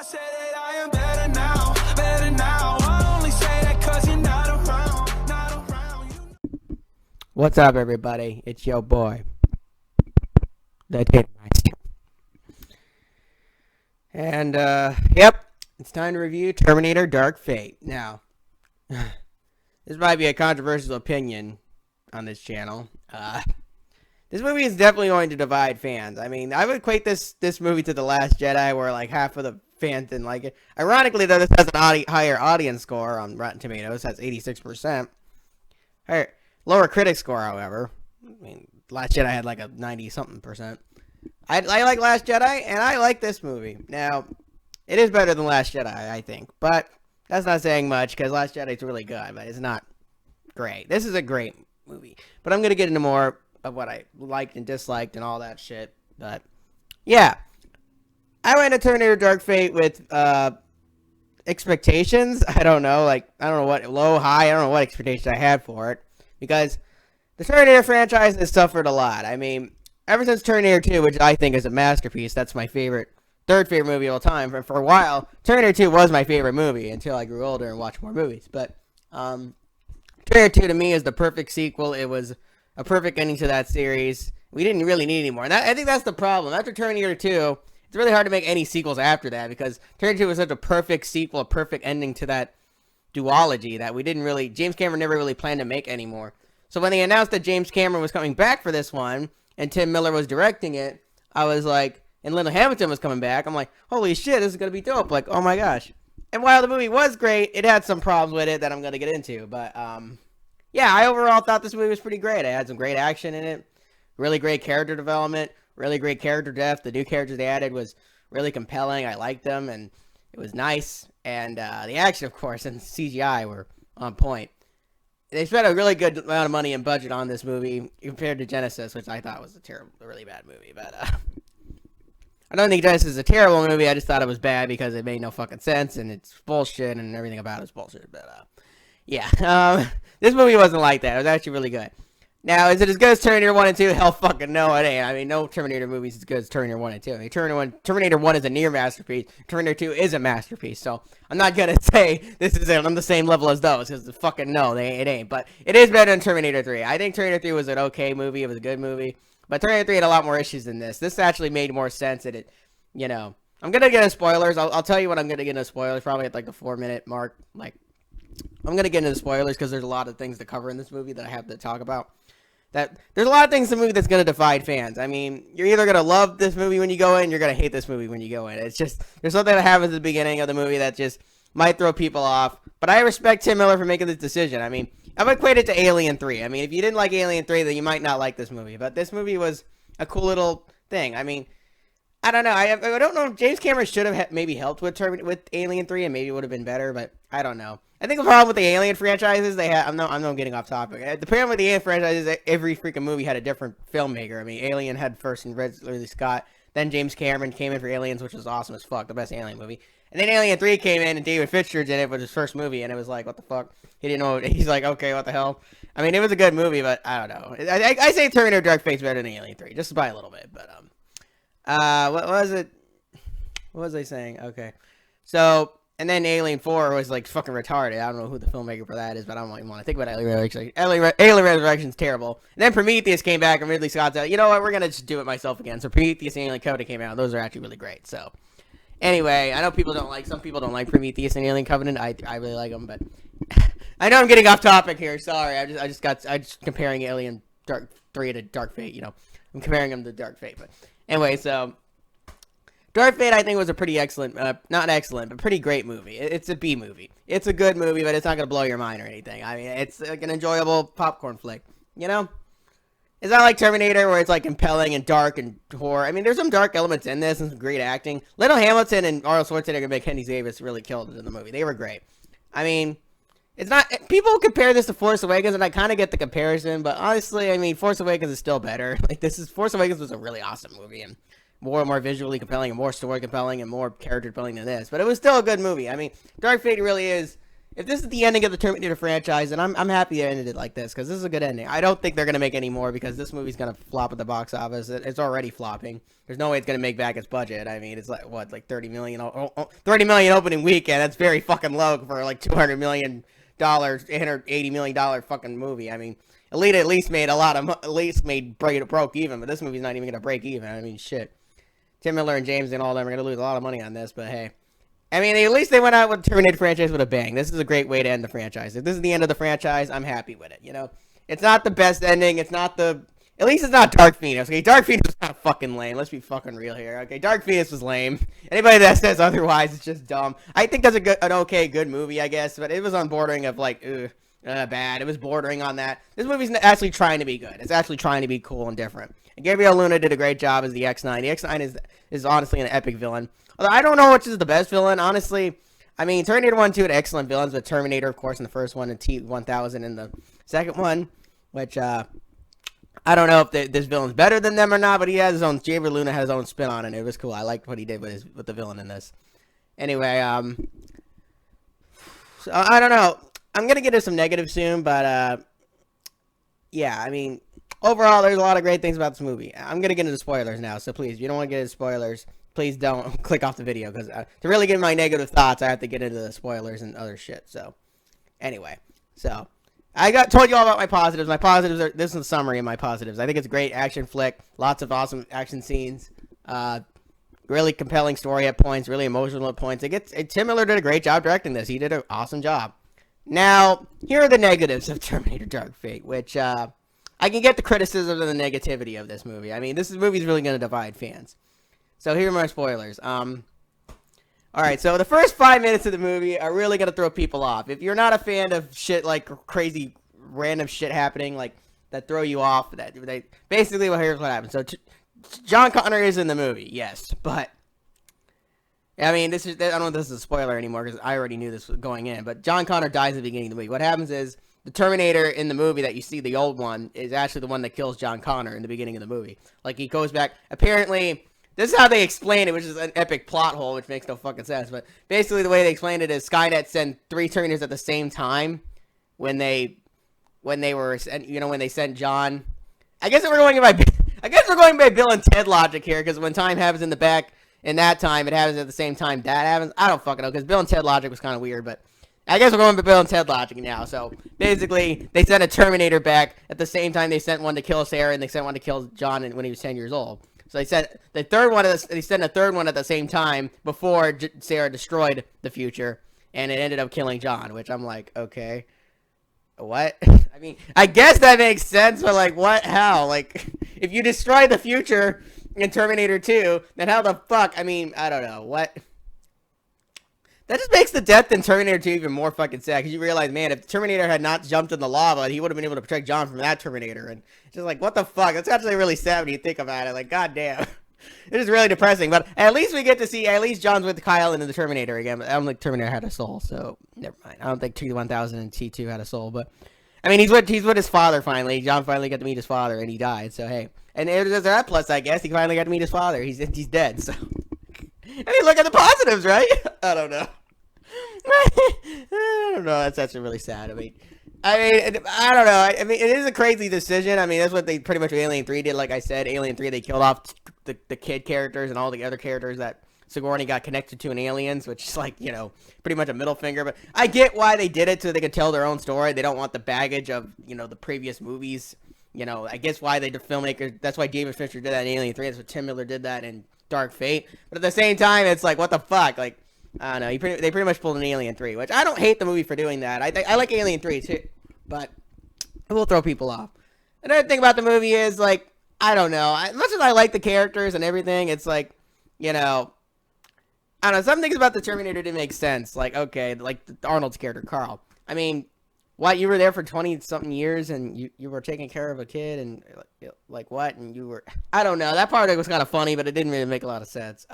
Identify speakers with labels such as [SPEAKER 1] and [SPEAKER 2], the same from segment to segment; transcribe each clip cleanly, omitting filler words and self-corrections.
[SPEAKER 1] I say that I am better now, better now. I only say that 'cause you're not around, not around.
[SPEAKER 2] What's up, everybody? It's your boy, the Terminator. And, yep, it's time to review Terminator Dark Fate. Now, this might be a controversial opinion on this channel. This movie is definitely going to divide fans. I mean, I would equate this movie to The Last Jedi, where, like, half of the fans didn't like it. Ironically, though, this has an higher audience score on Rotten Tomatoes. It has 86%. Lower critic score, however. I mean, Last Jedi had, like, a 90-something%. I like Last Jedi, and I like this movie. Now, it is better than Last Jedi, I think. But that's not saying much, because Last Jedi is really good, but it's not great. This is a great movie. But I'm going to get into more of what I liked and disliked and all that shit. But, yeah. I went to Terminator Dark Fate with expectations. I don't know. Like, I don't know what, low, high. I don't know what expectations I had for it. Because the Terminator franchise has suffered a lot. I mean, ever since Terminator 2, which I think is a masterpiece, that's my third favorite movie of all time. For a while, Terminator 2 was my favorite movie until I grew older and watched more movies. But Terminator 2 to me is the perfect sequel. It was a perfect ending to that series. We didn't really need any more. And I think that's the problem. After Terminator 2, it's really hard to make any sequels after that because Terminator 2 was such a perfect sequel, a perfect ending to that duology that James Cameron never really planned to make anymore. So when they announced that James Cameron was coming back for this one and Tim Miller was directing it, I was like, and Linda Hamilton was coming back, I'm like, holy shit, this is going to be dope. Like, oh my gosh. And while the movie was great, it had some problems with it that I'm going to get into. But, yeah, I overall thought this movie was pretty great. It had some great action in it, really great character development, really great character depth. The new characters they added was really compelling. I liked them, and it was nice. And the action, of course, and CGI were on point. They spent a really good amount of money and budget on this movie compared to Genesis, which I thought was a really bad movie. But I don't think Genesis is a terrible movie. I just thought it was bad because it made no fucking sense, and it's bullshit, and everything about it's bullshit. But yeah, this movie wasn't like that. It was actually really good. Now, is it as good as Terminator 1 and 2? Hell fucking no, it ain't. I mean, no Terminator movie is as good as Terminator 1 and 2. I mean, Terminator 1 is a near masterpiece. Terminator 2 is a masterpiece. So, I'm not going to say this is on the same level as those, because fucking no, it ain't. But it is better than Terminator 3. I think Terminator 3 was an okay movie. It was a good movie. But Terminator 3 had a lot more issues than this. This actually made more sense that it, you know. I'm going to get into spoilers. I'll tell you what I'm going to get into spoilers, probably at like the 4-minute mark. Like, I'm going to get into spoilers because there's a lot of things to cover in this movie that I have to talk about. That there's a lot of things in the movie that's going to divide fans. I mean, you're either going to love this movie when you go in, you're going to hate this movie when you go in. It's just, there's something that happens at the beginning of the movie that just might throw people off. But I respect Tim Miller for making this decision. I mean, I would equate it to Alien 3. I mean, if you didn't like Alien 3, then you might not like this movie. But this movie was a cool little thing. I mean, I don't know. I don't know if James Cameron should have maybe helped with Alien 3 and maybe it would have been better, but I don't know. I think the problem with the Alien franchises, I'm getting off topic. The problem with the Alien franchises is that every freaking movie had a different filmmaker. I mean, Alien had first and Ridley Scott, then James Cameron came in for Aliens, which was awesome as fuck, the best Alien movie. And then Alien 3 came in and David Fincher did it with his first movie, and it was like, what the fuck? He didn't know. He's like, okay, what the hell? I mean, it was a good movie, but I don't know. I say Terminator Dark Fate's better than Alien 3, just by a little bit. But what was it? What was I saying? Okay, so. And then Alien 4 was, like, fucking retarded. I don't know who the filmmaker for that is, but I don't even want to think about Alien Resurrection. Alien Resurrection's terrible. And then Prometheus came back, and Ridley Scott said, you know what, we're going to just do it myself again. So Prometheus and Alien Covenant came out. Those are actually really great. So, anyway, I know some people don't like Prometheus and Alien Covenant. I really like them, but I know I'm getting off topic here. Sorry, I just comparing Alien Dark 3 to Dark Fate, you know. I'm comparing them to Dark Fate, but anyway, so Dark Fate, I think, was a pretty excellent, not excellent, but pretty great movie. It's a B movie. It's a good movie, but it's not going to blow your mind or anything. I mean, it's like an enjoyable popcorn flick, you know? It's not like Terminator where it's like compelling and dark and horror. I mean, there's some dark elements in this and some great acting. Linda Hamilton and Arnold Schwarzenegger and Mackenzie Davis really killed it in the movie. They were great. I mean, it's not, people compare this to Force Awakens, and I kind of get the comparison, but honestly, I mean, Force Awakens is still better. Like, Force Awakens was a really awesome movie, and more visually compelling and more story compelling and more character compelling than this. But it was still a good movie. I mean, Dark Fate really is, if this is the ending of the Terminator franchise, then I'm happy they ended it like this, because this is a good ending. I don't think they're going to make any more, because this movie's going to flop at the box office. It's already flopping. There's no way it's going to make back its budget. I mean, it's like, what, like 30 million opening weekend. That's very fucking low for like $200 million, $880 million fucking movie. I mean, Alita at least made broke even, but this movie's not even going to break even. I mean, shit. Tim Miller and James and all them are going to lose a lot of money on this, but hey. I mean, at least they went out with the Terminator franchise with a bang. This is a great way to end the franchise. If this is the end of the franchise, I'm happy with it, you know? It's not the best ending. It's not the... At least it's not Dark Phoenix, okay? Dark Phoenix was kind of fucking lame. Let's be fucking real here, okay? Dark Phoenix was lame. Anybody that says otherwise is just dumb. I think that's an good movie, I guess, but it was on bordering of, like, bad. It was bordering on that. This movie's actually trying to be good. It's actually trying to be cool and different. And Gabriel Luna did a great job as the X-9. The X-9 is honestly an epic villain. Although I don't know which is the best villain, honestly. I mean, Terminator 1 and 2 had excellent villains, but Terminator, of course, in the first one, and T-1000 in the second one, which, I don't know if this villain's better than them or not, but he has his own, Gabriel Luna has his own spin on it. It was cool. I liked what he did with the villain in this. Anyway, so I don't know. I'm going to get into some negatives soon, but, yeah, I mean, overall, there's a lot of great things about this movie. I'm going to get into spoilers now, so please, if you don't want to get into spoilers, please don't click off the video, because to really get my negative thoughts, I have to get into the spoilers and other shit. So, anyway, so I told you all about my positives. My positives are, this is a summary of my positives. I think it's a great action flick, lots of awesome action scenes, really compelling story at points, really emotional at points. Tim Miller did a great job directing this. He did an awesome job. Now, here are the negatives of Terminator Dark Fate, which I can get the criticism and the negativity of this movie. I mean, this movie's really going to divide fans. So here are my spoilers. Alright, so the first 5 minutes of the movie are really going to throw people off. If you're not a fan of shit like crazy random shit happening, like, that throw you off, basically, well, here's what happens. So, John Connor is in the movie, yes, but, I mean, I don't know if this is a spoiler anymore, because I already knew this was going in, but John Connor dies at the beginning of the movie. What happens is, the Terminator in the movie that you see, the old one, is actually the one that kills John Connor in the beginning of the movie. Like, he goes back, apparently... This is how they explain it, which is an epic plot hole, which makes no fucking sense. But basically, the way they explain it is Skynet sent 3 Terminators at the same time when they sent John. I guess we're going by Bill and Ted logic here, because when time happens in the back in that time, it happens at the same time that happens. I don't fucking know, because Bill and Ted logic was kind of weird, but I guess we're going by Bill and Ted logic now. So basically, they sent a Terminator back at the same time they sent one to kill Sarah, and they sent one to kill John when he was 10 years old. So they sent the third one. They sent a third one at the same time before Sarah destroyed the future, and it ended up killing John. Which I'm like, okay, what? I mean, I guess that makes sense, but like, what? How? Like, if you destroy the future in Terminator 2, then how the fuck? I mean, I don't know what. That just makes the death in Terminator 2 even more fucking sad, because you realize, man, if Terminator had not jumped in the lava, he would have been able to protect John from that Terminator, and it's just like, what the fuck? That's actually really sad when you think about it, like, goddamn. It is really depressing, but at least we get to see, at least John's with Kyle and the Terminator again, but I don't think Terminator had a soul, so, never mind. I don't think T-1000 and T2 had a soul, but, I mean, he's with his father, finally. John finally got to meet his father, and he died, so, hey. And there's that plus, I guess, he finally got to meet his father. He's dead, so. I mean, look at the positives, right? I don't know. I don't know. That's actually really sad. I mean, I don't know. I mean, it is a crazy decision. I mean, that's what they pretty much Alien 3 did. Like I said, Alien 3, they killed off the kid characters and all the other characters that Sigourney got connected to in Aliens, which is like, you know, pretty much a middle finger. But I get why they did it, so they could tell their own story. They don't want the baggage of, you know, the previous movies. You know, I guess why the filmmakers, that's why David Fincher did that in Alien 3. That's why Tim Miller did that in Dark Fate. But at the same time, it's like, what the fuck? Like, I don't know. They pretty much pulled an Alien 3, which I don't hate the movie for doing that. I like Alien 3 too, but it will throw people off. Another thing about the movie is, like, I don't know. As much as I like the characters and everything, it's like, you know, I don't know. Some things about the Terminator didn't make sense. Like, okay, like Arnold's character, Carl. I mean, what, you were there for 20-something years and you were taking care of a kid and, like, what? And you were, I don't know. That part of it was kind of funny, but it didn't really make a lot of sense.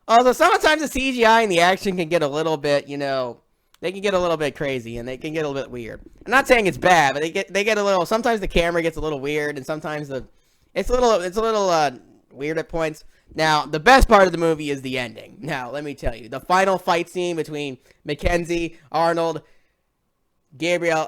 [SPEAKER 2] Also, sometimes the CGI and the action can get a little bit, you know, they can get a little bit crazy and they can get a little bit weird. I'm not saying it's bad, but they get a little. Sometimes the camera gets a little weird, and sometimes it's a little weird at points. Now, the best part of the movie is the ending. Now, let me tell you, the final fight scene between Mackenzie, Arnold, Gabriel,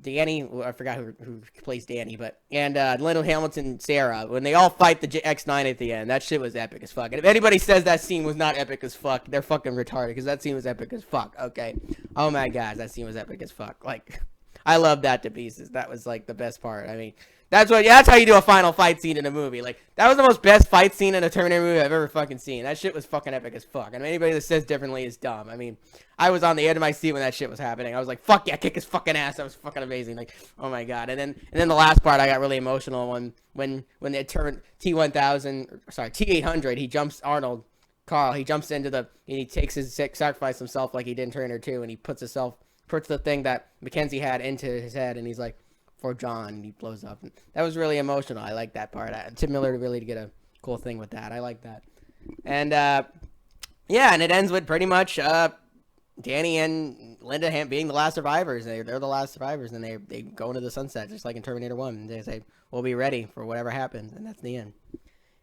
[SPEAKER 2] Danny, I forgot who plays Danny, and Lionel Hamilton, Sarah, when they all fight the X9 at the end, that shit was epic as fuck. And if anybody says that scene was not epic as fuck, they're fucking retarded, because that scene was epic as fuck, okay? Oh my god, that scene was epic as fuck. Like, I love that to pieces. That was, like, the best part. I mean, that's how you do a final fight scene in a movie. Like, that was the most best fight scene in a Terminator movie I've ever fucking seen. That shit was fucking epic as fuck. And anybody that says differently is dumb. I mean, I was on the edge of my seat when that shit was happening. I was like, fuck yeah, kick his fucking ass. That was fucking amazing. Like, oh my god. And then the last part, I got really emotional when they turned T800, he jumps Carl, he jumps into and he takes his sacrifice himself like he did in Terminator 2, and he puts the thing that Mackenzie had into his head, and he's like, for John, and he blows up. And that was really emotional. I like that part. Tim Miller really did a cool thing with that. I like that. And yeah, and it ends with pretty much Danny and Linda being the last survivors. They're the last survivors, and they go into the sunset just like in Terminator 1. And they say, we'll be ready for whatever happens, and that's the end.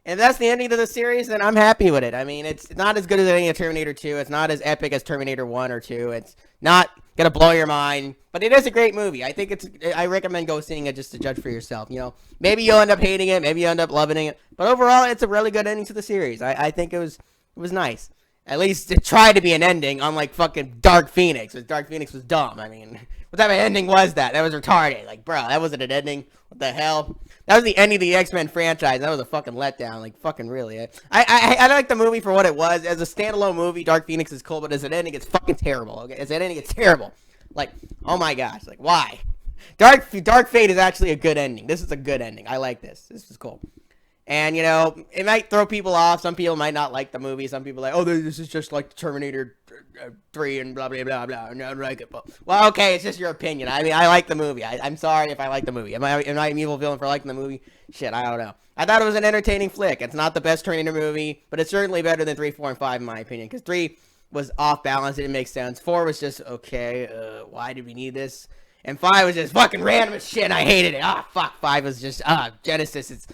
[SPEAKER 2] And if that's the ending to the series, then I'm happy with it. I mean, it's not as good as any of Terminator 2. It's not as epic as Terminator 1 or 2. It's not going to blow your mind. But it is a great movie. I recommend go seeing it just to judge for yourself. You know, maybe you'll end up hating it. Maybe you'll end up loving it. But overall, it's a really good ending to the series. I think it was nice. At least it tried to be an ending, unlike fucking Dark Phoenix. Dark Phoenix was dumb. I mean, what type of ending was that? That was retarded. Like, bro, that wasn't an ending. What the hell? That was the ending of the X-Men franchise. That was a fucking letdown. Like, fucking really. I like the movie for what it was. As a standalone movie, Dark Phoenix is cool, but as an ending, it's fucking terrible. Okay? As an ending, it's terrible. Like, oh my gosh. Like, why? Dark Fate is actually a good ending. This is a good ending. I like this. This is cool. And, you know, it might throw people off. Some people might not like the movie. Some people are like, oh, this is just like Terminator 3 and blah, blah, blah, blah. And I don't like it. But, well, okay, it's just your opinion. I mean, I like the movie. I'm sorry if I like the movie. Am I an evil villain for liking the movie? Shit, I don't know. I thought it was an entertaining flick. It's not the best Terminator movie, but it's certainly better than 3, 4, and 5, in my opinion. Because 3 was off balance. It didn't make sense. 4 was just, okay, why did we need this? And 5 was just fucking random as shit. I hated it. Fuck. 5 was just, Genesis. It's...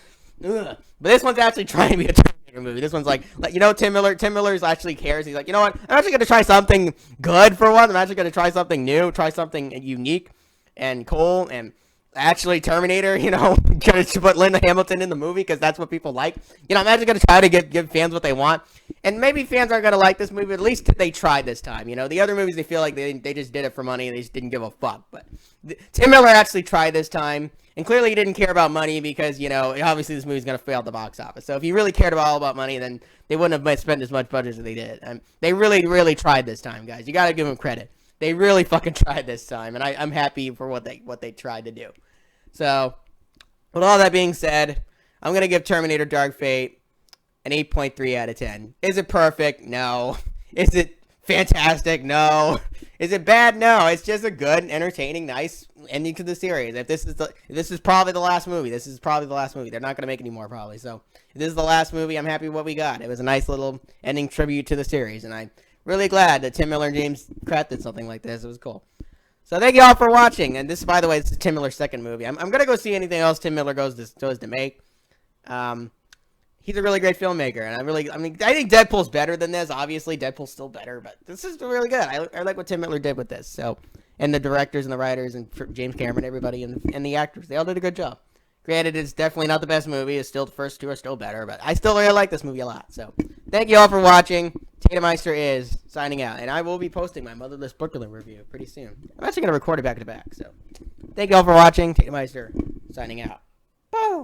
[SPEAKER 2] Ugh. But this one's actually trying to be a Terminator movie. This one's like you know, Tim Miller actually cares. He's like, you know what? I'm actually going to try something good for once. I'm actually going to try something new, try something unique and cool. And actually, Terminator, you know, going to put Linda Hamilton in the movie because that's what people like. You know, I'm actually going to try to give fans what they want. And maybe fans aren't going to like this movie, but at least they tried this time. You know, the other movies, they feel like they just did it for money and they just didn't give a fuck. But Tim Miller actually tried this time. And clearly he didn't care about money because, you know, obviously this movie's going to fail at the box office. So if he really cared all about money, then they wouldn't have spent as much budget as they did. And they really, really tried this time, guys. You got to give them credit. They really fucking tried this time. And I'm happy for what they tried to do. So, with all that being said, I'm going to give Terminator Dark Fate an 8.3 out of 10. Is it perfect? No. Is it fantastic? No. Is it bad? No. It's just a good, entertaining, nice ending to the series. If this is probably the last movie. This is probably the last movie. They're not going to make any more probably. So, if this is the last movie, I'm happy with what we got. It was a nice little ending tribute to the series. And I'm really glad that Tim Miller and James Pratt did something like this. It was cool. So thank you all for watching. And this, by the way, this is Tim Miller's second movie. I'm going to go see anything else Tim Miller goes to make. He's a really great filmmaker, and I think Deadpool's better than this. Obviously, Deadpool's still better, but this is really good. I like what Tim Miller did with this. So, and the directors and the writers and James Cameron, everybody, and the actors, they all did a good job. Granted, it's definitely not the best movie. It's still the first two are still better, but I still really like this movie a lot. So, thank you all for watching. Tatumeister is signing out, and I will be posting my Motherless Brooklyn review pretty soon. I'm actually going to record it back to back. So, thank you all for watching. Tatumeister signing out. Boom.